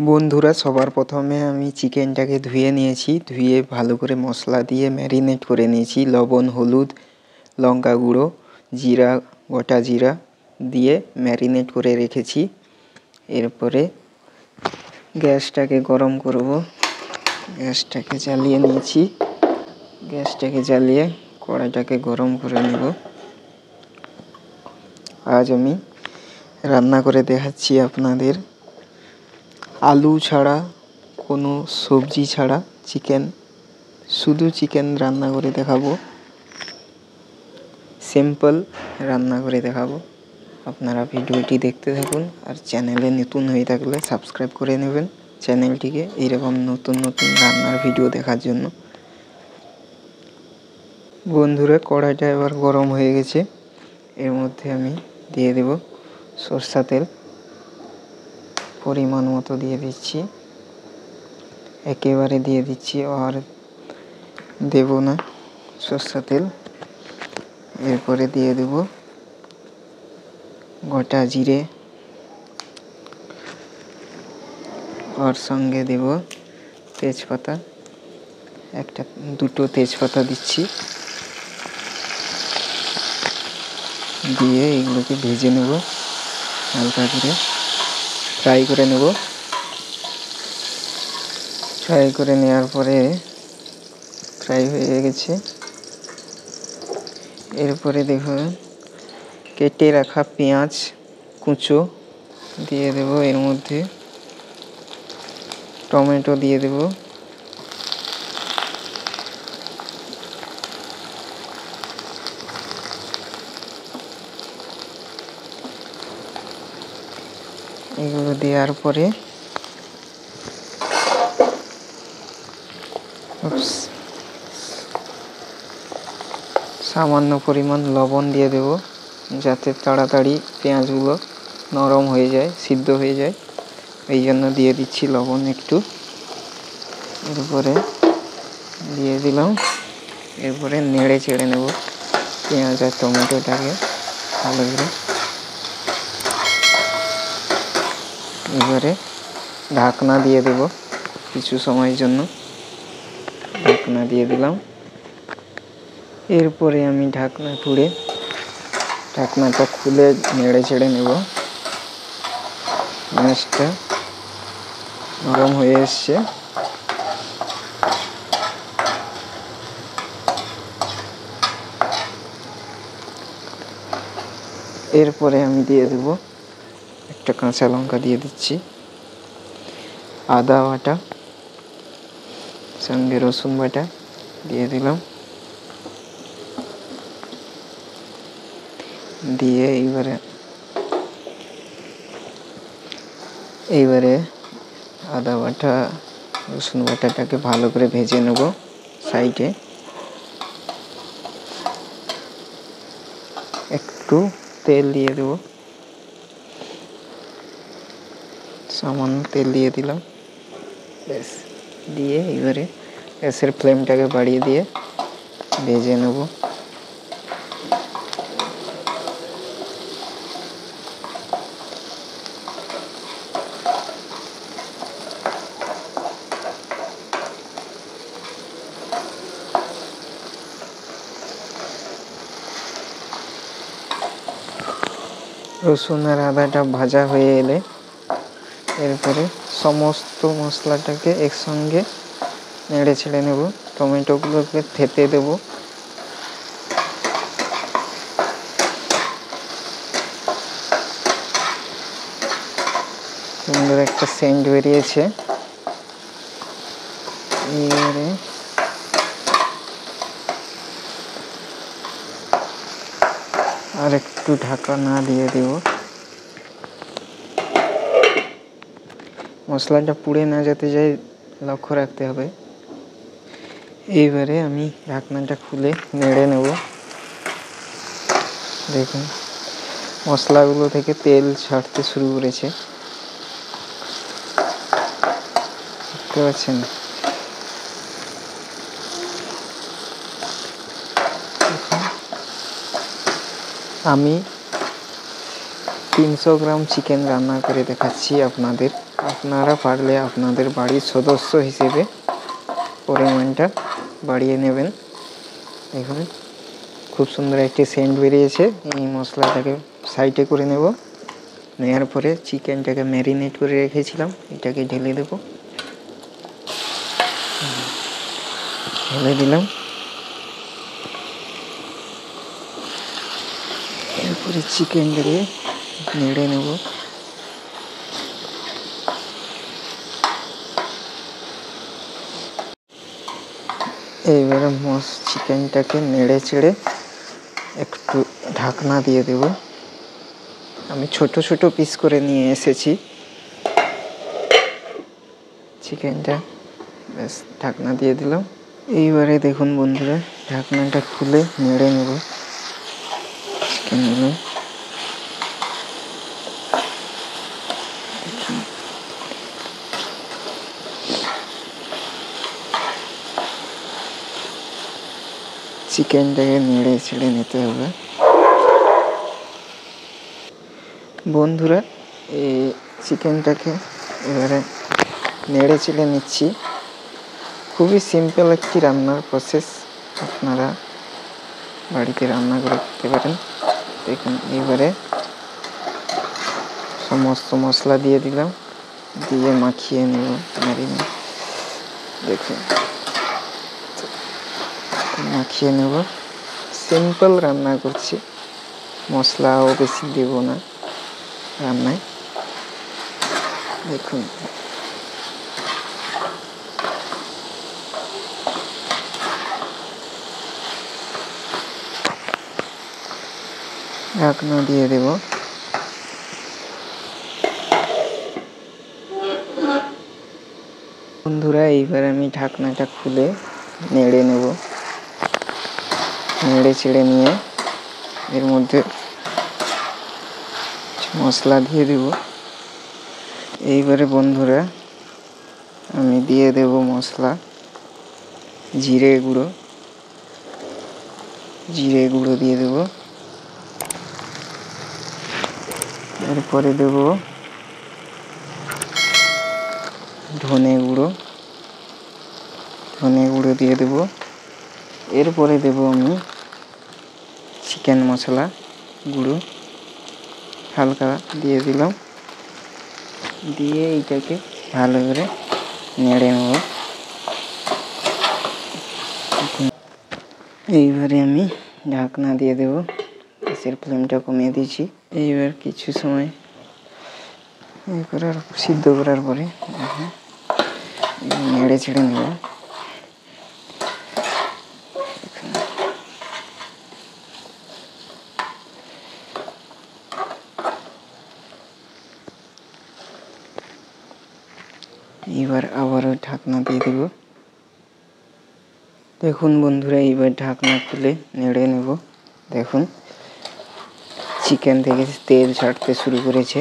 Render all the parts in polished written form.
বন্ধুরা, সবার প্রথমে আমি চিকেনটাকে ধুয়ে নিয়েছি। ধুয়ে ভালো করে মশলা দিয়ে ম্যারিনেট করে নিয়েছি। লবণ, হলুদ, লঙ্কা গুঁড়ো, জিরা, গোটা জিরা দিয়ে ম্যারিনেট করে রেখেছি। এরপরে গ্যাসটাকে গরম করব। গ্যাসটাকে জ্বালিয়ে নিয়েছি। গ্যাসটাকে জ্বালিয়ে কড়াইটাকে গরম করে নেব। আজ আমি রান্না করে দেখাচ্ছি আপনাদের আলু ছাড়া, কোনো সবজি ছাড়া চিকেন, শুধু চিকেন রান্না করে দেখাবো। সিম্পল রান্না করে দেখাবো। আপনারা ভিডিওটি দেখতে থাকুন। আর চ্যানেলে নতুন হয়ে থাকলে সাবস্ক্রাইব করে নেবেন চ্যানেলটিকে, এইরকম নতুন নতুন রান্নার ভিডিও দেখার জন্য। বন্ধুরা, কড়াইটা এবার গরম হয়ে গেছে। এর মধ্যে আমি দিয়ে দেব সরষা তেল। পরিমাণ মতো দিয়ে দিচ্ছি, একেবারে দিয়ে দিচ্ছি, আর দেব না সরষা তেল। এরপরে দিয়ে দেব গোটা জিরে, ওর সঙ্গে দেব তেজপাতা, দুটো তেজপাতা দিচ্ছি। দিয়ে এগুলোকে ভেজে নেব, হালকা করে ফ্রাই করে নেব। ফ্রাই করে নেওয়ার পরে ফ্রাই হয়ে গেছে। এরপরে দেখো কেটে রাখা পেঁয়াজ কুচো দিয়ে দেব। এর মধ্যে টমেটো দিয়ে দেব। এগুলো দেওয়ার পরে সামান্য পরিমাণ লবণ দিয়ে দেব, যাতে তাড়াতাড়ি পেঁয়াজগুলো নরম হয়ে যায়, সিদ্ধ হয়ে যায়। এই জন্য দিয়ে দিচ্ছি লবণ একটু। এরপরে দিয়ে দিলাম। এরপরে নেড়ে চেড়ে নেব পেঁয়াজ আর টমেটোটাকে ভালো করে। এবারে ঢাকনা দিয়ে দেব কিছু সময়ের জন্য। ঢাকনা দিয়ে দিলাম। এরপরে আমি ঢাকনাটা খুলে নেড়ে চেড়ে নেব। মাছটা নরম হয়ে এসছে। এরপরে আমি দিয়ে দেব একটা কাঁচা লঙ্কা দিয়ে দিচ্ছি, আদা বাটা, সঙ্গে রসুন বাটা দিয়ে দিলাম। দিয়ে এইবারে আদা বাটা, রসুন বাটাটাকে ভালো করে ভেজে নেব সাইডে। একটু তেল দিয়ে দেব, সামান্য তেল দিয়ে দিলাম। ব্যাস, দিয়ে এবারে গ্যাসের ফ্লেমটাকে বাড়িয়ে দিয়ে ভেজে নেব। রসুন আর আদাটা ভাজা হয়ে এলে এরপরে সমস্ত মশলাটাকে একসঙ্গে নেড়ে ছেড়ে নেব। টমেটোগুলোকে থেতে দেব। সুন্দর একটা সেন্ট বেরিয়েছে। এবারে আর একটু ঢাকনা দিয়ে দেব। মশলাটা পুড়ে না যেতে যায়, লক্ষ্য রাখতে হবে। এইবারে আমি ঢাকনাটা খুলে নেড়ে নেব। দেখুন মশলাগুলো থেকে তেল ছাড়তে শুরু করেছে, দেখতে পাচ্ছেন। আমি 300 গ্রাম চিকেন রান্না করে দেখাচ্ছি আপনাদের। আপনারা পারলে আপনাদের বাড়ির সদস্য হিসেবে পরিমাণটা বাড়িয়ে নেবেন। দেখুন খুব সুন্দর একটি সেন্ট বেরিয়েছে। এই মশলাটাকে সাইডে করে নেব। নেওয়ার পরে চিকেনটাকে ম্যারিনেট করে রেখেছিলাম, এটাকে ঢেলে দেব। ঢেলে দিলাম। এরপরে চিকেনটাকে নেড়ে নেব। এইবারে চিকেনটাকে নেড়ে চেড়ে একটু ঢাকনা দিয়ে দেব। আমি ছোট ছোট পিস করে নিয়ে এসেছি চিকেনটা। ব্যাস, ঢাকনা দিয়ে দিলাম। এইবারে দেখুন বন্ধুরা, ঢাকনাটা খুলে নেড়ে নেব চিকেনগুলো। চিকেনটাকে নেড়ে ছেড়ে নিতে হবে বন্ধুরা। এই চিকেনটাকে এবারে নেড়ে চেড়ে নিচ্ছি। খুবই সিম্পল একটি রান্নার প্রসেস, আপনারা বাড়িতে রান্না করে খেতে পারেন। দেখুন এবারে সমস্ত মশলা দিয়ে দিলাম, দিয়ে মাখিয়ে নেব ম্যারিনেট। দেখুন মাখিয়ে নেব। সিম্পল রান্না করছি, মশলাও বেশি দেব না রান্নায়। দেখুন ঢাকনা দিয়ে দেব। বন্ধুরা এইবার আমি ঢাকনাটা খুলে নেড়ে নেব। নেড়ে চেড়ে নিয়ে এর মধ্যে মশলা দিয়ে দেব। এইবারে বন্ধুরা আমি দিয়ে দেব মশলা, জিরে গুঁড়ো দিয়ে দেব। এরপরে দেব ধনে গুঁড়ো দিয়ে দেব। এরপরে দেব আমি চিকেন মশলা গুঁড়ো হালকা দিয়ে দিলাম, দিয়ে এইটাকে ভালো করে নেড়ে নেব। এইবারে আমি ঢাকনা দিয়ে দেব। গ্যাসের ফ্লেমটা কমিয়ে দিয়েছি। এইবার কিছু সময় সিদ্ধ করার পরে নেড়ে ছেড়ে নেব। এবার আবারও ঢাকনা দিয়ে দেব। দেখুন বন্ধুরা, এইবার ঢাকনা খুলে নেড়ে নেব। দেখুন চিকেন থেকে তেল ছাড়তে শুরু করেছে।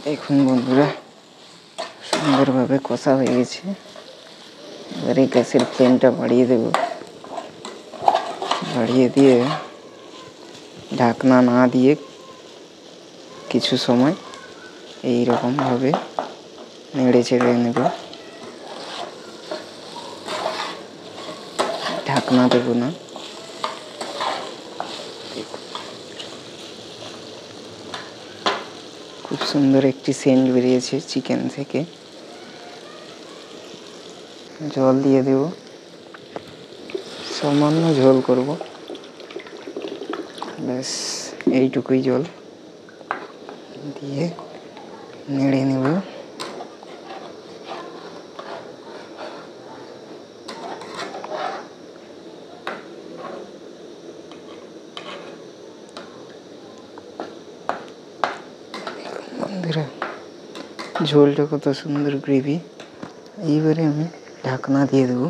দেখুন বন্ধুরা সুন্দরভাবে কষা হয়ে গেছে। এবারে গ্যাসের ফ্লেমটা বাড়িয়ে দেব। বাড়িয়ে দিয়ে ঢাকনা না দিয়ে কিছু সময় এই রকমভাবে নেড়ে চেড়ে নেব। ঢাকনা দেব না। খুব সুন্দর একটি সেন্ট বেরিয়েছে চিকেন থেকে। জল দিয়ে দেব, সামান্য ঝোল করব, ব্যাস এইটুকুই জল দিয়ে নেড়ে নেব। বন্ধুরা ঝোলটা কত সুন্দর গ্রেভি। এইবারে আমি ঢাকনা দিয়ে দেব।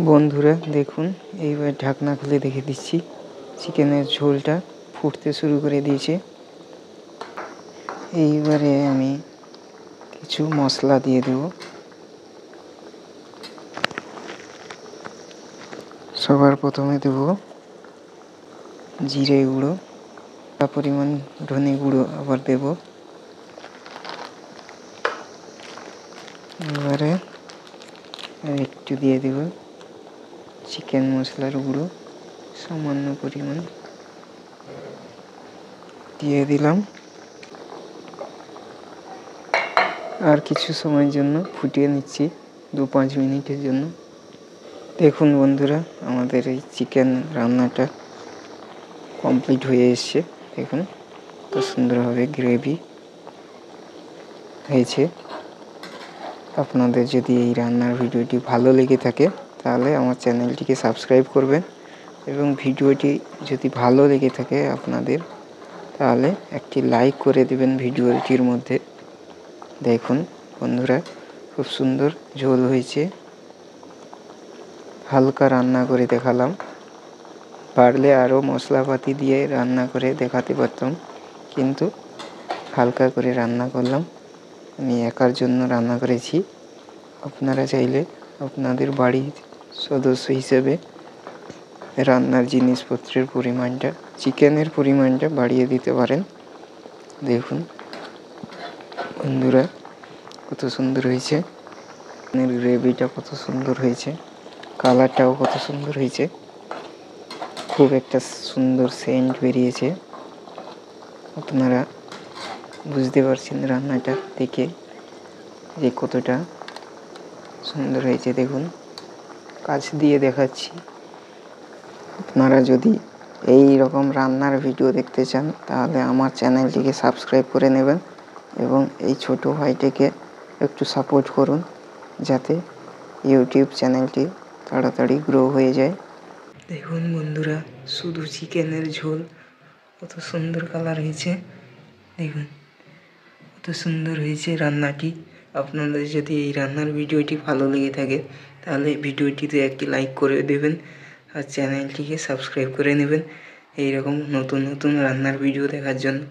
বন্ধুরা দেখুন, এইবার ঢাকনা খুলে দেখে দিচ্ছি, চিকেনের ঝোলটা ফুটতে শুরু করে দিয়েছে। এইবারে আমি কিছু মশলা দিয়ে দেব। সবার প্রথমে দেব জিরে গুঁড়ো, পরিমাণ ধনে গুঁড়ো আবার দেব। এবারে একটু দিয়ে দেব চিকেন মশলার গুঁড়ো, সামান্য পরিমাণ দিয়ে দিলাম। আর কিছু সময়ের জন্য ফুটিয়ে নিচ্ছি, 2-5 মিনিটের জন্য। দেখুন বন্ধুরা, আমাদের এই চিকেন রান্নাটা কমপ্লিট হয়ে এসছে। দেখুন কত সুন্দরভাবে গ্রেভি হয়েছে। আপনাদের যদি এই রান্নার ভিডিওটি ভালো লেগে থাকে তাহলে আমার চ্যানেলটিকে সাবস্ক্রাইব করবেন, এবং ভিডিওটি যদি ভালো লেগে থাকে আপনাদের তাহলে একটি লাইক করে দেবেন ভিডিওটির মধ্যে। দেখুন বন্ধুরা, খুব সুন্দর ঝোল হয়েছে। হালকা রান্না করে দেখালাম, পারলে আরও মশলাপাতি দিয়ে রান্না করে দেখাতে পারতাম, কিন্তু হালকা করে রান্না করলাম। আমি একার জন্য রান্না করেছি। আপনারা চাইলে আপনাদের বাড়ির সদস্য হিসেবে রান্নার জিনিসপত্রের পরিমাণটা, চিকেনের পরিমাণটা বাড়িয়ে দিতে পারেন। দেখুন বন্ধুরা, কত সুন্দর হয়েছে। গ্রেভিটা কত সুন্দর হয়েছে, কালারটাও কত সুন্দর হয়েছে। খুব একটা সুন্দর সেন্ট বেরিয়েছে। আপনারা বুঝতে পারছেন রান্নাটা দেখে যে কতটা সুন্দর হয়েছে। দেখুন, কাছ দিয়ে দেখাচ্ছি। আপনারা যদি এই রকম রান্নার ভিডিও দেখতে চান তাহলে আমার চ্যানেলটিকে সাবস্ক্রাইব করে নেবেন, এবং এই ছোট ভাইটিকে একটু সাপোর্ট করুন যাতে ইউটিউব চ্যানেলটি তাড়াতাড়ি গ্রো হয়ে যায়। দেখুন বন্ধুরা, শুধু চিকেনের ঝোল, কত সুন্দর কালার হয়েছে। দেখুন কত সুন্দর হয়েছে রান্নাটি। আপনাদের যদি এই রান্নার ভিডিওটি ভালো লেগে থাকে তাহলে ভিডিওটিতে একটি লাইক করে দেবেন, আর চ্যানেলটিকে সাবস্ক্রাইব করে নেবেন এইরকম নতুন নতুন রান্নার ভিডিও দেখার জন্য।